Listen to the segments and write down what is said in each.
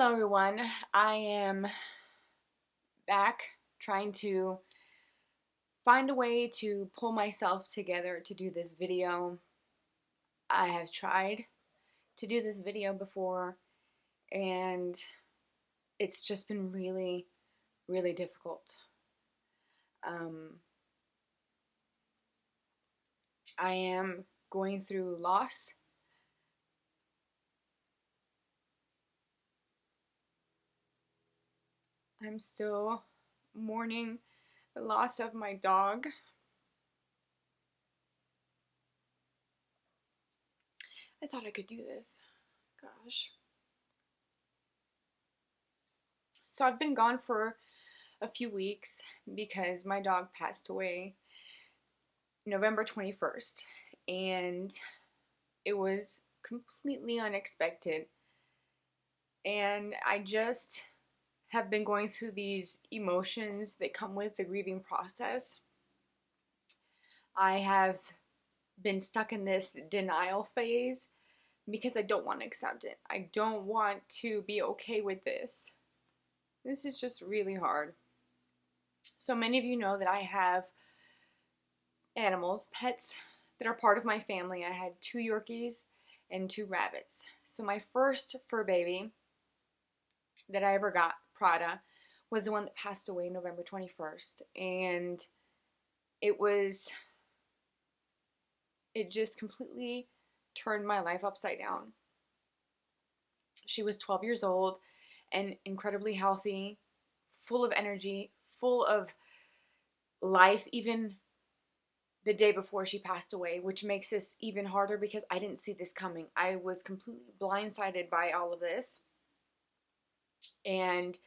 Hello everyone, I am back trying to find a way to pull myself together to do this video. I have tried to do this video before and it's just been really difficult. I am going through loss. I'm still mourning the loss of my dog. I thought I could do this. Gosh. So I've been gone for a few weeks because my dog passed away November 21st, and it was completely unexpected. And I just have been going through these emotions that come with the grieving process. I have been stuck in this denial phase because I don't want to accept it. I don't want to be okay with this. This is just really hard. So many of you know that I have animals, pets that are part of my family. I had 2 Yorkies and 2 rabbits. So my first fur baby that I ever got, Prada, was the one that passed away November 21st. And it just completely turned my life upside down. She was 12 years old and incredibly healthy, full of energy, full of life, even the day before she passed away, which makes this even harder because I didn't see this coming. I was completely blindsided by all of this. And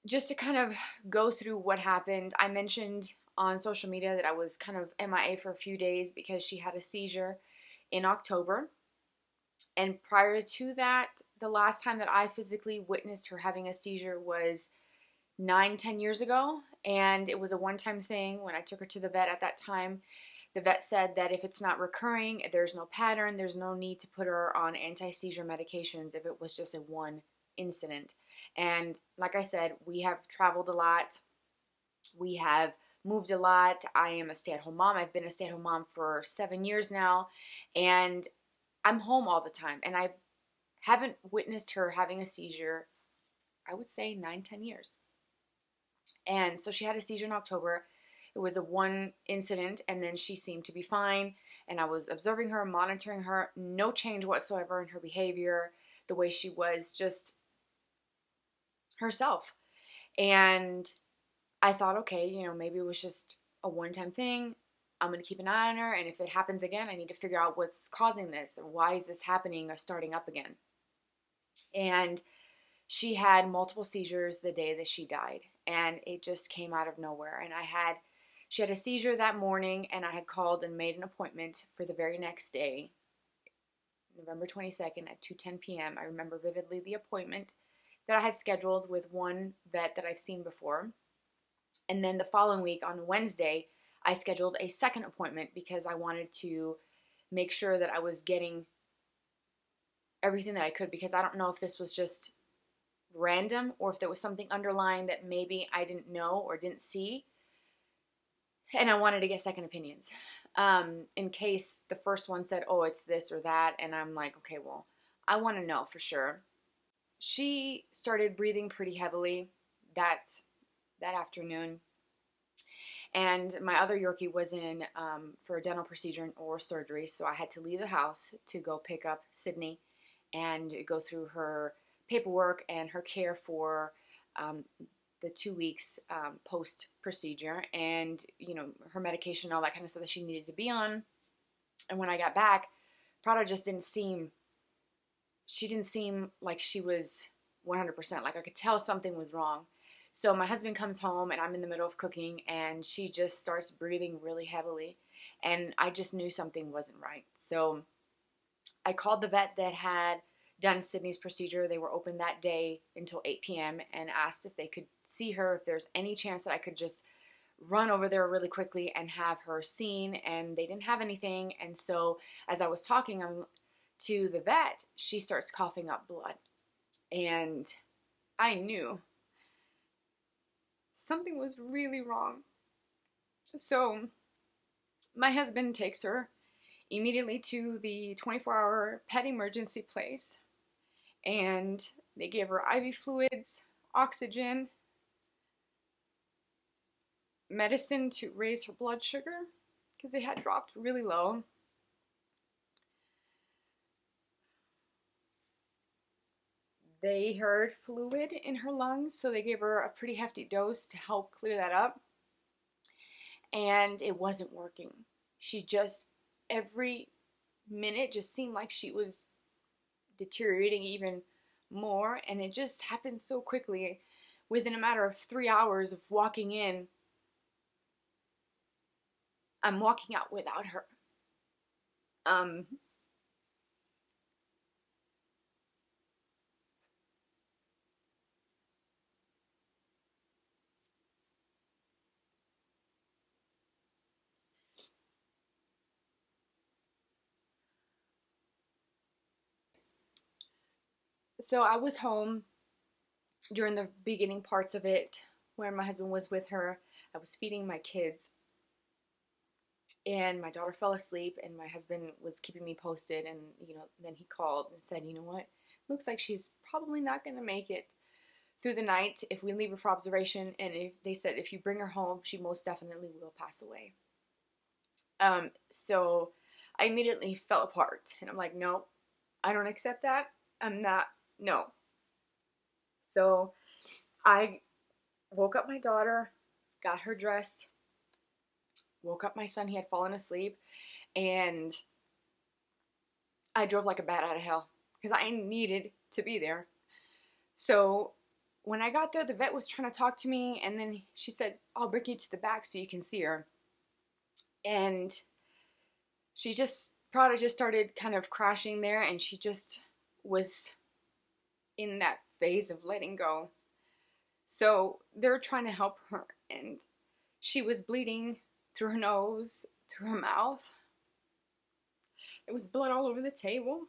just to kind of go through what happened, I mentioned on social media that I was kind of MIA for a few days because she had a seizure in October. And prior to that, the last time that I physically witnessed her having a seizure was 9-10 years ago. And it was a one-time thing. When I took her to the vet at that time, the vet said that if it's not recurring, there's no pattern, there's no need to put her on anti-seizure medications if it was just a one incident. And like I said, we have traveled a lot. We have moved a lot. I am a stay-at-home mom. I've been a stay-at-home mom for 7 years now. And I'm home all the time. And I haven't witnessed her having a seizure, I would say 9-10 years. And so she had a seizure in October. It was a one incident, and then she seemed to be fine. And I was observing her, monitoring her, no change whatsoever in her behavior, the way she was, just herself. And I thought, okay, maybe it was just a one-time thing. I'm going to keep an eye on her, and if it happens again, I need to figure out what's causing this, or why is this happening or starting up again. And she had multiple seizures the day that she died, and it just came out of nowhere. And she had a seizure that morning, and I had called and made an appointment for the very next day, November 22nd at 2:10 p.m. I remember vividly the appointment that I had scheduled with one vet that I've seen before. And then the following week on Wednesday, I scheduled a second appointment because I wanted to make sure that I was getting everything that I could, because I don't know if this was just random or if there was something underlying that maybe I didn't know or didn't see. And I wanted to get second opinions in case the first one said, oh, it's this or that. And I'm like, okay, well, I want to know for sure. She started breathing pretty heavily that afternoon. And my other Yorkie was in for a dental procedure and oral surgery, so I had to leave the house to go pick up Sydney and go through her paperwork and her care for the 2 weeks post-procedure, and her medication and all that kind of stuff that she needed to be on. And when I got back, Prada just didn't seem like she was 100%. Like, I could tell something was wrong. So my husband comes home, and I'm in the middle of cooking, and she just starts breathing really heavily. And I just knew something wasn't right. So I called the vet that had done Sydney's procedure. They were open that day until 8 p.m. and asked if they could see her, if there's any chance that I could just run over there really quickly and have her seen. And they didn't have anything. And so as I was talking, I'm to the vet, she starts coughing up blood. And I knew something was really wrong. So my husband takes her immediately to the 24-hour pet emergency place, and they gave her IV fluids, oxygen, medicine to raise her blood sugar because it had dropped really low. They heard fluid in her lungs, so they gave her a pretty hefty dose to help clear that up. And it wasn't working. She just, every minute just seemed like she was deteriorating even more, and it just happened so quickly. Within a matter of 3 hours of walking in, I'm walking out without her. So I was home during the beginning parts of it where my husband was with her. I was feeding my kids, and my daughter fell asleep, and my husband was keeping me posted. And then he called and said, you know what, looks like she's probably not going to make it through the night if we leave her for observation. And they said if you bring her home, she most definitely will pass away. So I immediately fell apart, and I'm like, no, I don't accept that. I'm not, no. So I woke up my daughter, got her dressed, woke up my son. He had fallen asleep, and I drove like a bat out of hell because I needed to be there. So when I got there, the vet was trying to talk to me, and then she said, I'll bring you to the back so you can see her. And Prada just started kind of crashing there, and she just was in that phase of letting go. So they're trying to help her, and she was bleeding through her nose, through her mouth. There was blood all over the table.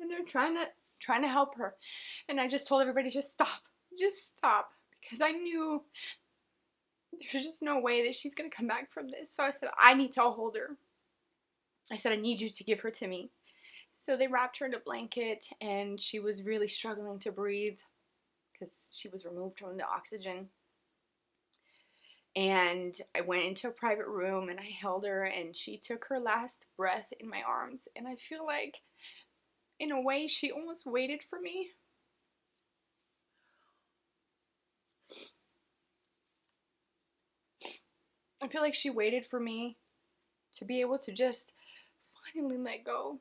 And they're trying to help her. And I just told everybody, just stop, because I knew there's just no way that she's gonna come back from this. So I said, I need to hold her. I said, I need you to give her to me. So they wrapped her in a blanket, and she was really struggling to breathe because she was removed from the oxygen. And I went into a private room, and I held her, and she took her last breath in my arms. And I feel like, in a way, she almost waited for me. I feel like she waited for me to be able to just finally let go.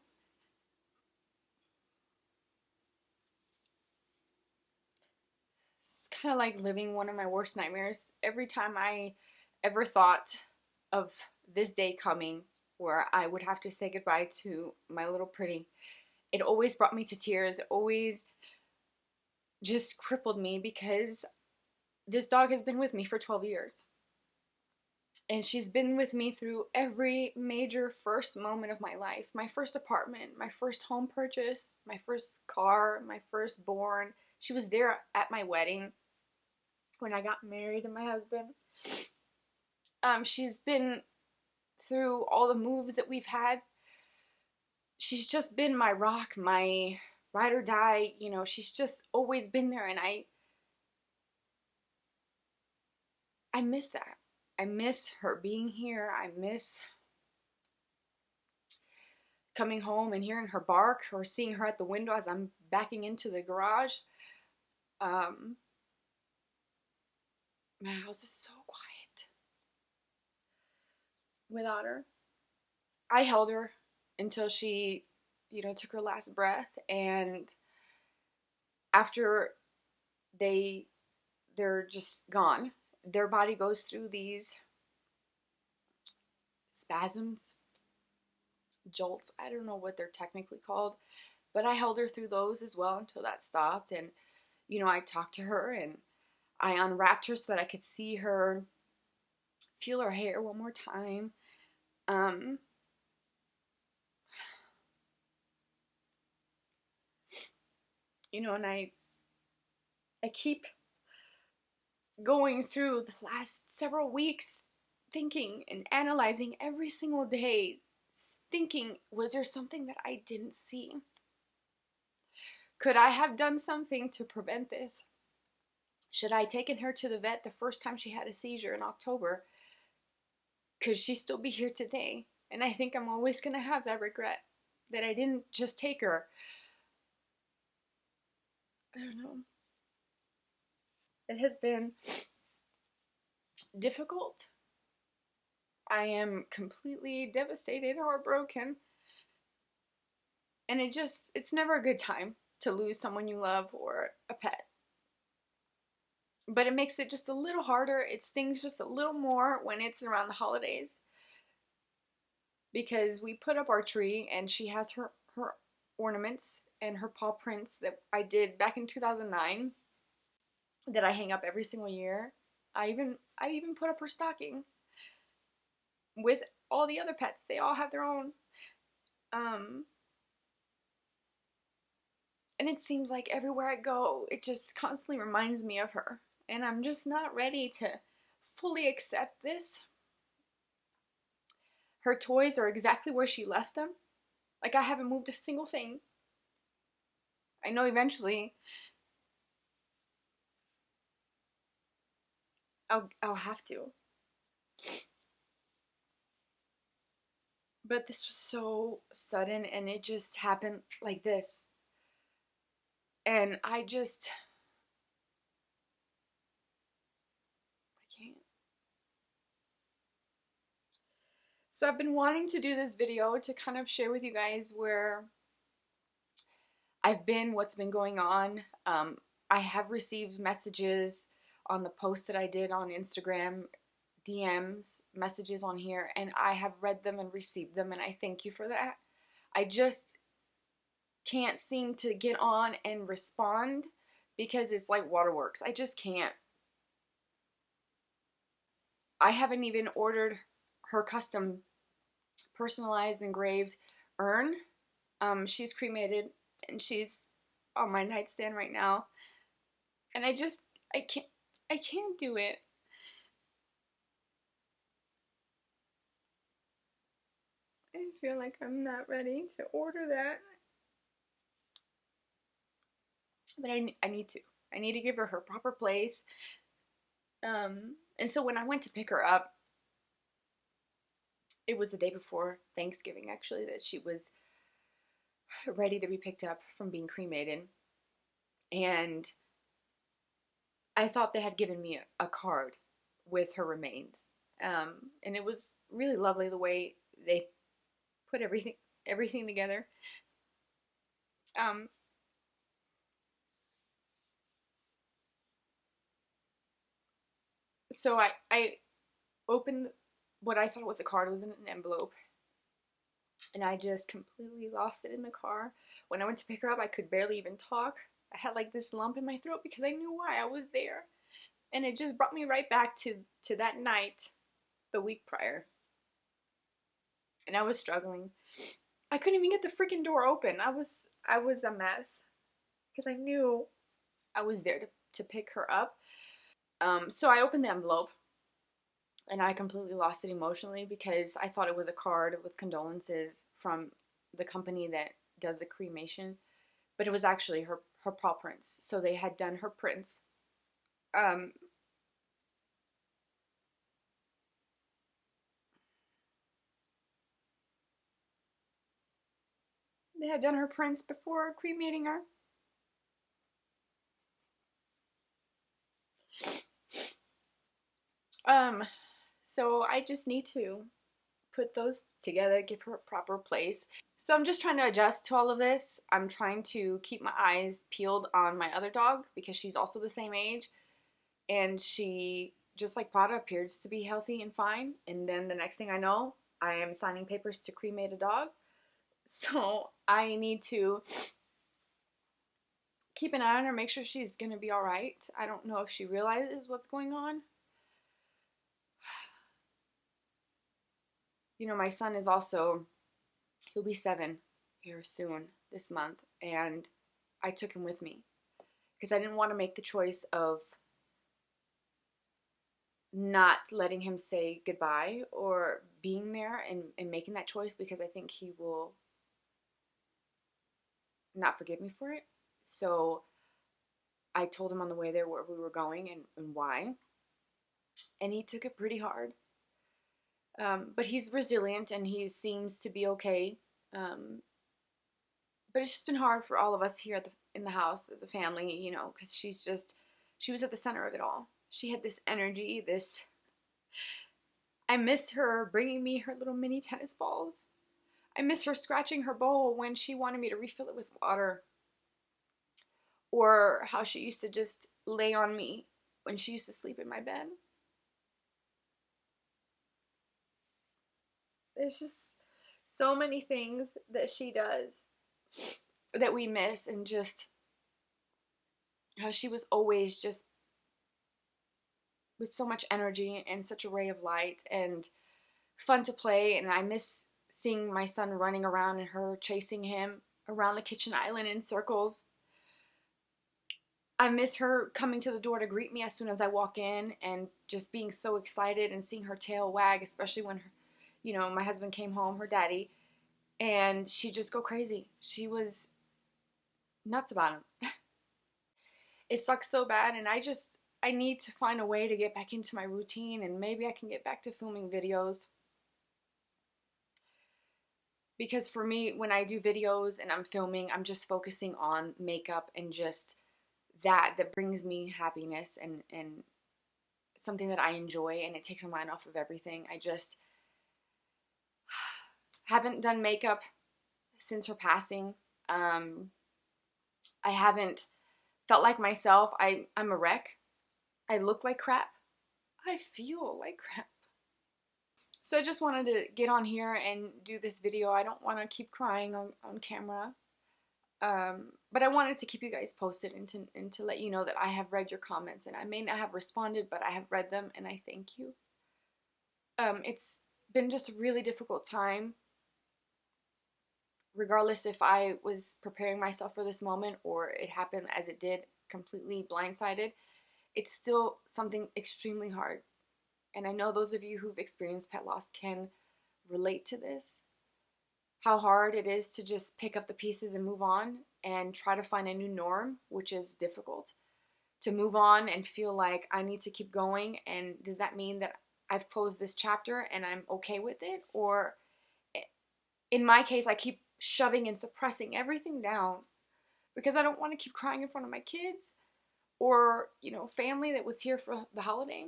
It's kind of like living one of my worst nightmares. Every time I ever thought of this day coming where I would have to say goodbye to my little pretty, it always brought me to tears. It always just crippled me because this dog has been with me for 12 years. And she's been with me through every major first moment of my life. My first apartment, my first home purchase, my first car, my firstborn. She was there at my wedding when I got married to my husband. She's been through all the moves that we've had. She's just been my rock, my ride or die. She's just always been there, and I miss that. I miss her being here. I miss coming home and hearing her bark or seeing her at the window as I'm backing into the garage. My house is so quiet without her. I held her until she, took her last breath, and after they're just gone, their body goes through these spasms, jolts, I don't know what they're technically called, but I held her through those as well until that stopped. And I talked to her, and I unwrapped her so that I could see her, feel her hair one more time. Um, and I keep going through the last several weeks thinking and analyzing every single day, thinking, was there something that I didn't see? Could I have done something to prevent this? Should I have taken her to the vet the first time she had a seizure in October? Could she still be here today? And I think I'm always going to have that regret that I didn't just take her. I don't know. It has been difficult. I am completely devastated, heartbroken. And it's never a good time to lose someone you love or a pet. But it makes it just a little harder. It stings just a little more when it's around the holidays. Because we put up our tree and she has her ornaments and her paw prints that I did back in 2009 that I hang up every single year. I even put up her stocking with all the other pets. They all have their own. And it seems like everywhere I go, it just constantly reminds me of her. And I'm just not ready to fully accept this. Her toys are exactly where she left them. Like, I haven't moved a single thing. I know eventually I'll have to. But this was so sudden and it just happened like this. And I can't. So I've been wanting to do this video to kind of share with you guys where I've been, what's been going on. I have received messages on the post that I did on Instagram, DMs, messages on here, and I have read them and received them, and I thank you for that. I just can't seem to get on and respond because it's like waterworks. I just can't. I haven't even ordered her custom personalized engraved urn. She's cremated and she's on my nightstand right now. And I can't do it. I feel like I'm not ready to order that. But I need to. I need to give her her proper place. And so when I went to pick her up, it was the day before Thanksgiving, actually, that she was ready to be picked up from being cremated. And I thought they had given me a card with her remains. And it was really lovely the way they put everything together. So I opened what I thought was a card. It was in an envelope. And I just completely lost it in the car. When I went to pick her up, I could barely even talk. I had like this lump in my throat because I knew why I was there. And it just brought me right back to that night the week prior. And I was struggling. I couldn't even get the freaking door open. I was a mess because I knew I was there to pick her up. So I opened the envelope and I completely lost it emotionally because I thought it was a card with condolences from the company that does the cremation, but it was actually her paw prints. So they had done her prints. They had done her prints before cremating her. So I just need to put those together, give her a proper place. So I'm just trying to adjust to all of this. I'm trying to keep my eyes peeled on my other dog because she's also the same age. And she, just like Prada, appears to be healthy and fine. And then the next thing I know, I am signing papers to cremate a dog. So I need to keep an eye on her, make sure she's gonna be all right. I don't know if she realizes what's going on. You know, my son is also, he'll be 7 here soon this month, and I took him with me because I didn't want to make the choice of not letting him say goodbye or being there and making that choice, because I think he will not forgive me for it. So I told him on the way there where we were going and why. And he took it pretty hard. But he's resilient and he seems to be okay. But it's just been hard for all of us here in the house as a family, you know, because she was at the center of it all. She had this energy, I miss her bringing me her little mini tennis balls. I miss her scratching her bowl when she wanted me to refill it with water. Or how she used to just lay on me when she used to sleep in my bed. There's just so many things that she does that we miss, and just how she was always just with so much energy and such a ray of light and fun to play. And I miss seeing my son running around and her chasing him around the kitchen island in circles. I miss her coming to the door to greet me as soon as I walk in and just being so excited and seeing her tail wag, especially when my husband came home, her daddy, and she'd just go crazy. She was nuts about him. It sucks so bad, and I need to find a way to get back into my routine, and maybe I can get back to filming videos. Because for me, when I do videos and I'm filming, I'm just focusing on makeup and just that brings me happiness and something that I enjoy, and it takes my mind off of everything. I just haven't done makeup since her passing. I haven't felt like myself. I'm a wreck. I look like crap. I feel like crap. So I just wanted to get on here and do this video. I don't want to keep crying on camera. But I wanted to keep you guys posted and to let you know that I have read your comments, and I may not have responded, but I have read them, and I thank you. It's been just a really difficult time, regardless if I was preparing myself for this moment or it happened as it did, completely blindsided. It's still something extremely hard. And I know those of you who've experienced pet loss can relate to this. How hard it is to just pick up the pieces and move on and try to find a new norm, which is difficult. To move on and feel like I need to keep going, and does that mean that I've closed this chapter and I'm okay with it? Or in my case, I keep shoving and suppressing everything down because I don't want to keep crying in front of my kids or, family that was here for the holiday.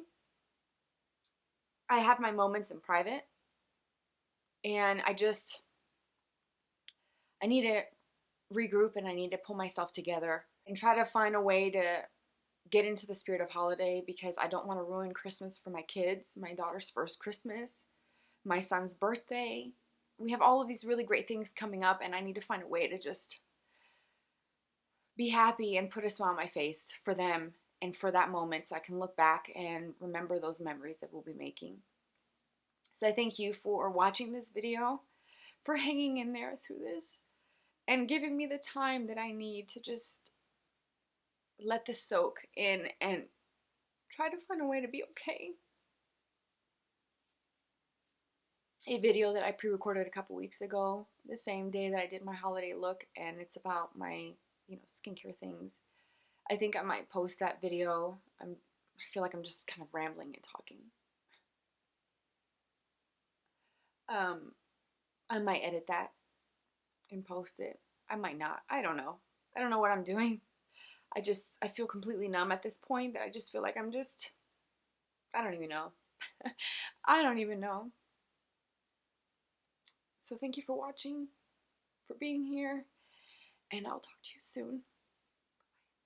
I have my moments in private, and I need to regroup, and I need to pull myself together and try to find a way to get into the spirit of holiday, because I don't want to ruin Christmas for my kids, my daughter's first Christmas, my son's birthday. We have all of these really great things coming up, and I need to find a way to just be happy and put a smile on my face for them and for that moment, so I can look back and remember those memories that we'll be making. So I thank you for watching this video, for hanging in there through this, and giving me the time that I need to just let this soak in and try to find a way to be okay. A video that I pre-recorded a couple weeks ago, the same day that I did my holiday look, and it's about my, skincare things. I think I might post that video. I feel like I'm just kind of rambling and talking. I might edit that and post it. I might not. I don't know. I don't know what I'm doing. I feel completely numb at this point, that I just feel like I don't even know. I don't even know. So thank you for watching, for being here, and I'll talk to you soon.